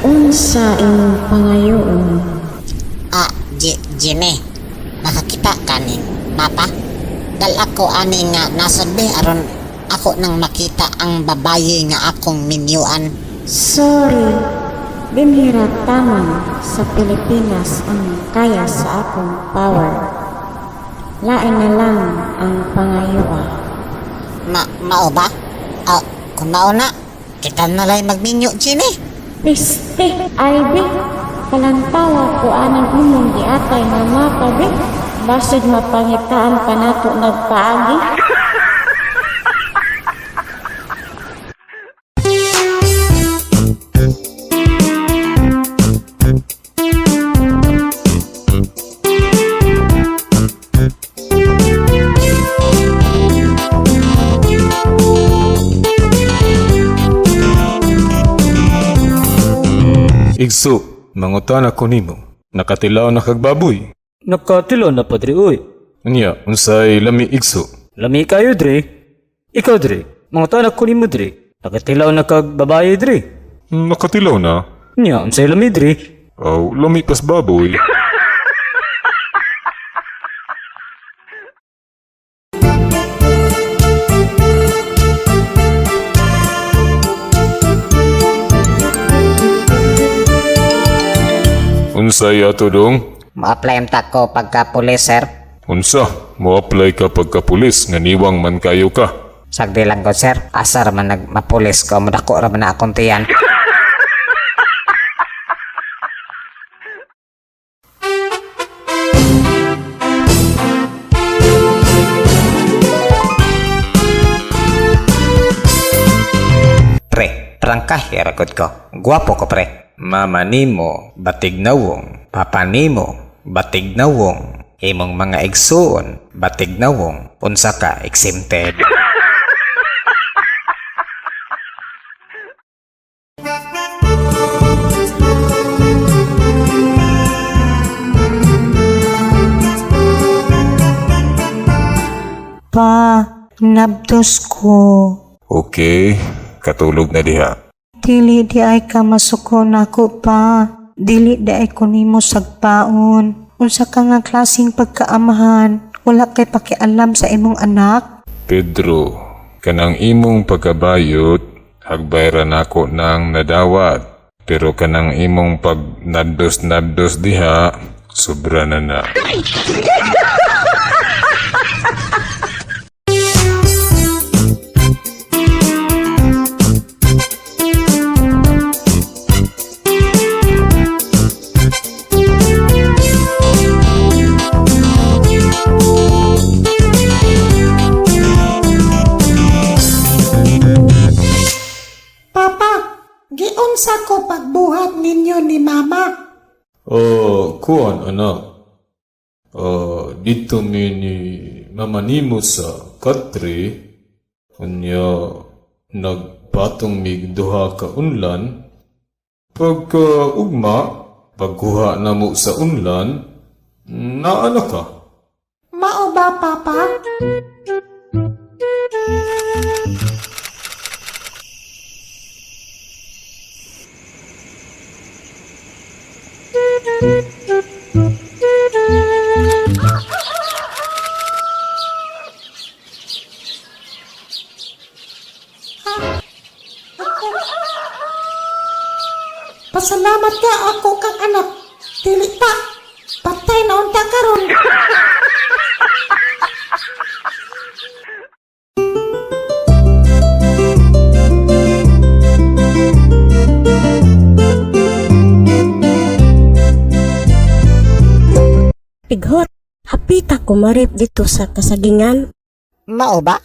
Unsa imong pangayoon? Jimmy, nakakita ka ning mapa? Dal ako ani nga nasudbi aron ako nang makita ang babayi nga akong minyuan. Sorry, binhira taman sa Pilipinas ang kaya sa akong power. Lain na lang ang pangayoa. Mao ba? Kung mao na, kita na lang magminyo, Jimmy. Piste, Ivy, kalantawa ko anang imong giatay nga mapa, be. Basig mapangitaan pa nato nagpaagi. Igso, mangutan ako nimo. Nakatilaw na kag baboy. Nakatilaw na pa dre, uy. Unya, unsay lami igso? Lami kayo dre. Ikaw dre, mangutan ako nimo dre. Nakatilaw na kag babae dre. Nakatilaw na? Nya, unsay lami dre. Aw, lami pas baboy. Unsay ato dong? Ma-apply ta ko pagka pulis, sir. Unsa? Mo-apply ka pagka-pulis nga niwang man kayo ka. Sagdi lang ko, sir. Asar man nagmapulis ko, madako ra man na akong tiyan. Pre, prangkah hiragot ko. Guwapo ko, pre. Mama nimo, batig na wong. Papa nimo, batig na wong. Imong mga igsuon, batig na wong. Unsa ka, exempted. Pa, nabdos ko. Okay, katulog na diha. Dili di ay ka masuko nako pa. Dili di ay ko nimo sagpaon. Unsa ka nga klaseng pagkaamahan? Wala kay pakialam sa imong anak? Pedro, kanang imong pagkabayot, hagbayran ako ng nadawat. Pero kanang imong pag nados-nados diha, sobra na na. Giunsa ko pagbuhat ninyo ni mama? Kuan anak. Dito mi ni mama nimo sa country. Unya nagpatong mig duha ka unlan. Pagka ugma, pagkuha na mo sa unlan, naano ka? Mao ba, papa? Pasalamat ka ako kang anak. Dili pa. Patay na unta karon. Pighot, hapita ko marip dito sa kasagingan. Mao ba?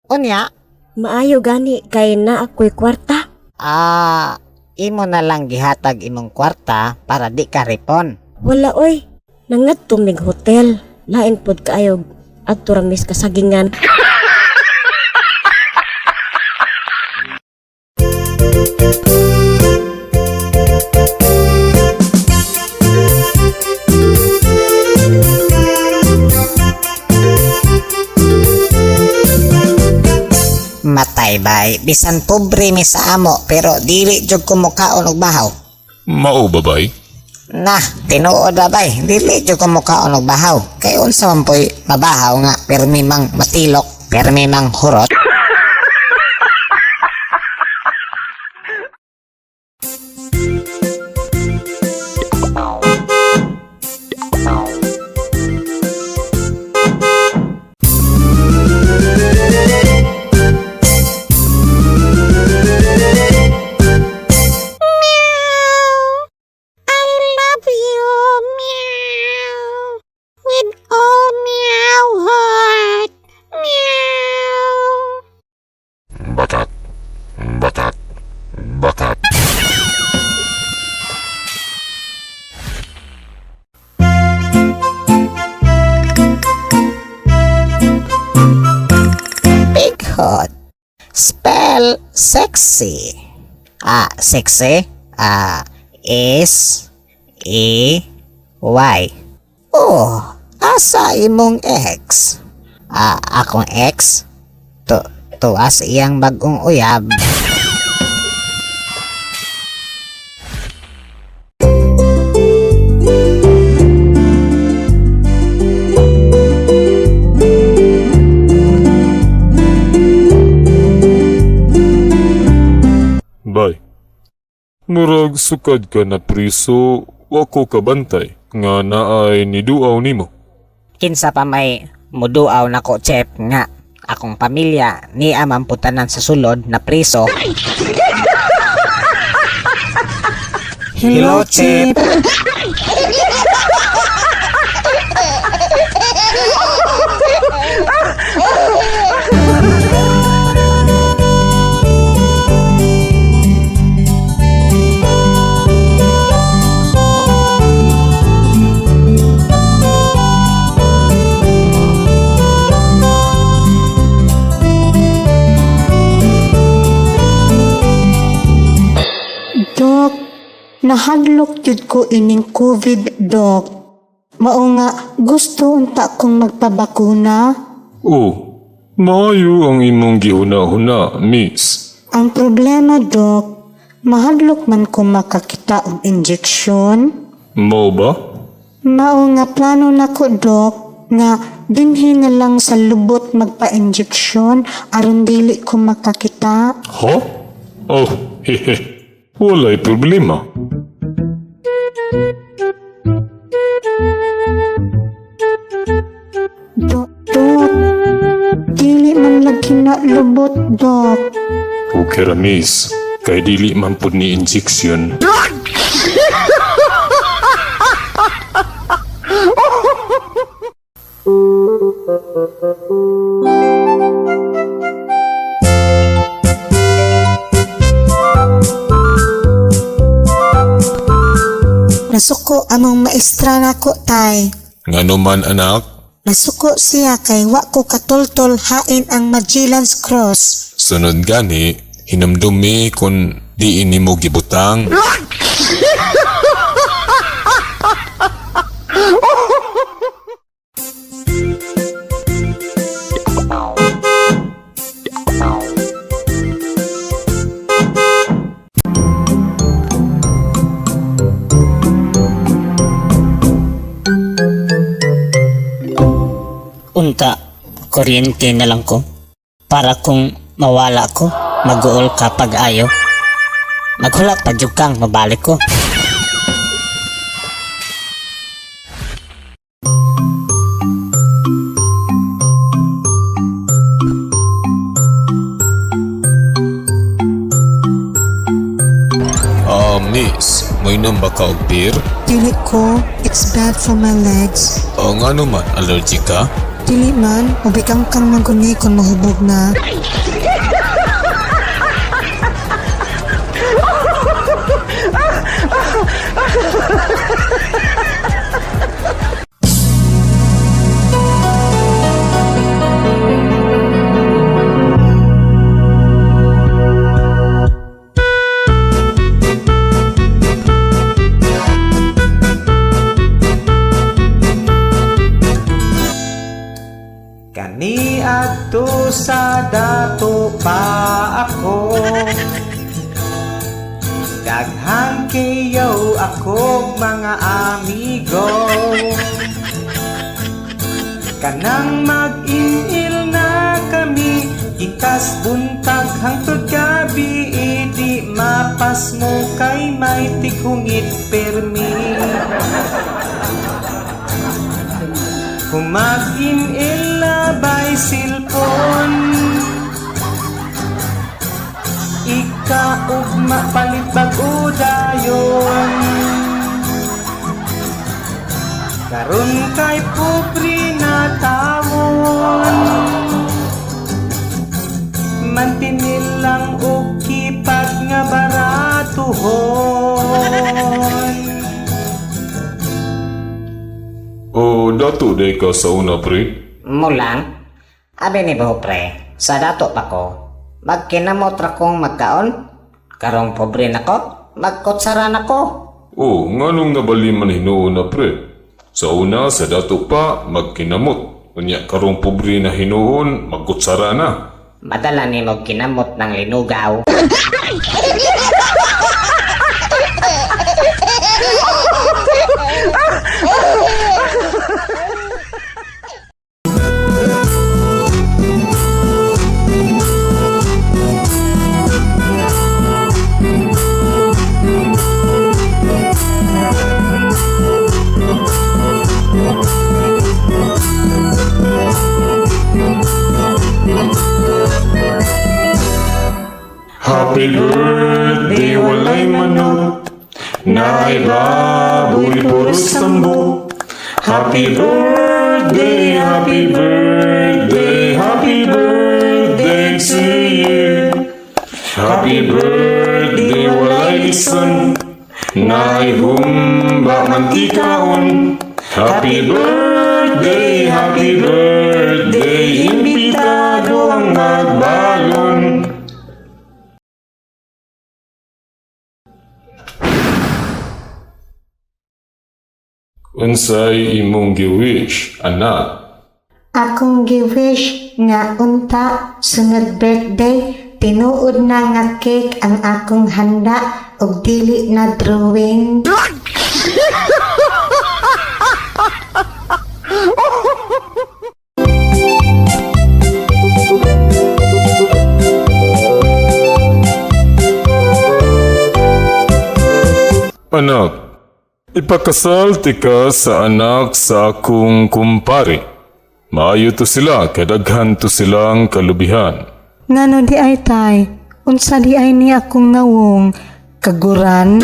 Unya, Maayo gani kay na ako'y kwarta. imo na lang gihatag imong kwarta para di ka ripon. Wala oy. Nangadto mig hotel. Lain pod kaayo adto ra mis kasagingan. Matay bay, bisan pobre mi sa amo pero dili jud ko mukaon og bahaw. Mao ba bay? Nah, tinuod ba bay, dili jud ko mukaon og bahaw. Kay unsa man poy mabahaw nga permi mang matilok, permi mang hurot. Batat. Batat. Batat. Big hot. Spell sexy. Sexy. S-E-Y. Oh, asa imong ex? Akong ex? Tuwas iyang bagong uyab. Bay. Murag sukad ka na priso, wako kabantay nga naay niduaw nimo. Kinsa pa may muduaw nako chef nga akong pamilya ni amamputanan sa sulod na priso. Hello, Chip. Dok, nahadlok jud ko ining COVID, Dok. Mao nga gusto unta kong magpabakuna. Oh, maayo ang imong gihuna-huna, miss. Ang problema, Dok, mahadlok man ko makakita og injeksyon. Mao ba? Mao nga plano nako, Dok, nga dinhi na lang sa lubot magpa-injeksyon aron dili ko makakita. Ha? Oh, hehe. Walay problema. Dok, dili man lagi na lubot, Dok. Okay ra, miss. Kay dili man pud ni injection. Nasuko among maestra nako, tay. Ngano man anak? Nasuko siya kay wa ko katultol hain ang Magellan's Cross. Sunod gani, hinumdumi kung di ini mo gibutang. Unta, kuryente na lang ko. Para kung mawala ko, mag-uol ka pag-ayo. Maghulat pa jud kang mabalik ko. Miss, may inom ba ka og beer? Dili ko, it's bad for my legs. O nga naman, allergic ka? Dili man, mabikang kang maguni kung mahubog na. Kani adto sa dato pa ako, daghang kayaw ako mga amigo. Kanang mag-inil na kami, ikas buntag hangtod gabi, di mapas mo kay may tikungit permi. Kung mag-inil na by silpon, ikaugma palit bag-o dayon. Karon kay pobre na tawon, mantinil lang og kipag nga baratuhon. O dato day ka sa una, pre? Mulang, abi ni Baho pre, sa dato pa ko, magkinamot ra kong magkaon, karong pobre na ko, magkutsara na ko. O, nganong nabali man hinuon na, pre? Sa una, sa dato pa, magkinamot. Unya karong pobre na hinuon, magkutsara na. Madala ni mo kinamot ng linugaw. Happy birthday, walay manok, naay baboy, puros tambo. Happy birthday, happy birthday, happy birthday to you. Happy birthday, walay lisan, naay humba mantikaon. Happy birthday, imbitado ang magbalon. Unsay imong giwish, anak? Akong giwish nga unta sunod birthday, tinuod na nga cake ang akong handa og dili na drawing. Anak, ipakasal ti ka sa anak sa akong kumpare. Maayo to sila, kadaghan to silang kalubihan. Ngano di ay tay, unsa di ay ni akong nawong kaguran?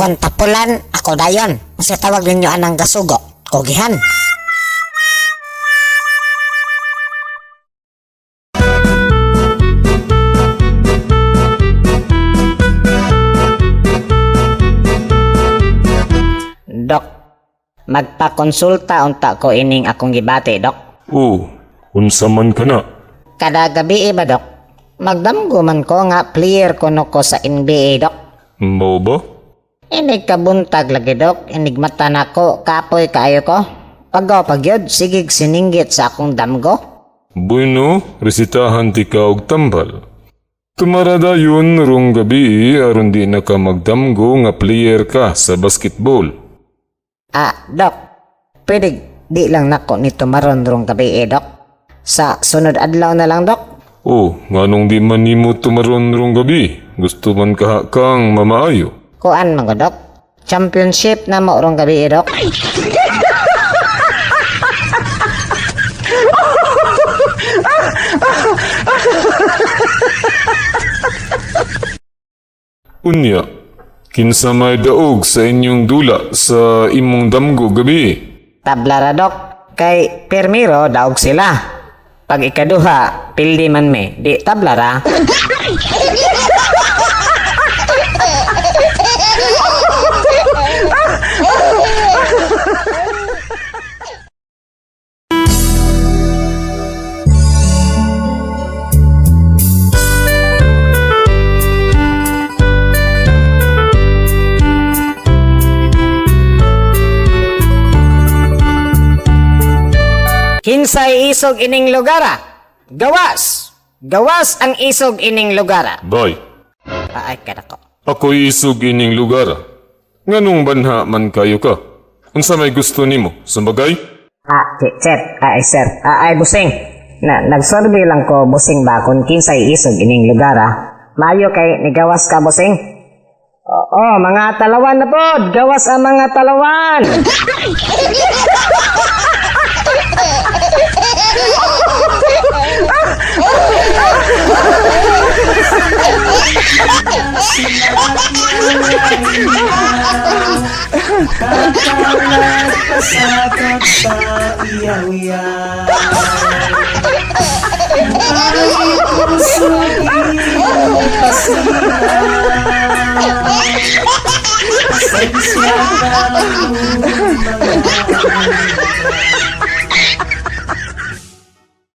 Kon tapulan, ako dayon. Kasi tawag ninyo anang gasugo. Kogihan. Dok, magpakonsulta unta ko ining akong gibati, Dok. Oh, unsa man ka na? Kada gabi ba, Dok? Magdamgo man ko nga player ko no ko sa NBA, Dok. Mao ba? Inig kabuntag lagi, Dok. Inig mata na ko, kapoy kaayo ko. Pagaw pagyod, sigig sininggit sa akong damgo. Bueno, resitahan ti ka og tambal. Tumarada yun rong gabi aron di na ka magdamgo nga player ka sa basketball. Dok, pwede di lang nako nito maron rong gabi, Dok. Sa sunod adlaw na lang, Dok. Oh, nganong di man nimo tumaron rong gabi? Gusto man kang mamaayo? Kuan magodok. Championship na mo rong gabi dok. Unya, kinsa may daog sa inyong dula sa imong damgo gabi? Tabla ra dok. Kay permiro daog sila. Pag ikaduha, pildi man me. Di tabla ra. Kinsay isog ining lugara? Gawas! Gawas ang isog ining lugara. Bay, Ay, kadako. ako'y isog ining lugar. Nganong banha man kayo ka? Unsa may gusto nimo? Sambagay? Sir. Sir. Ay, busing. Nagsurvey lang ko, busing ba, kung kinsay isog ining lugara. Maayo kay nigawas ka, busing. Oo, mga talawan na pod. Gawas ang mga talawan. Pasensya na ang mga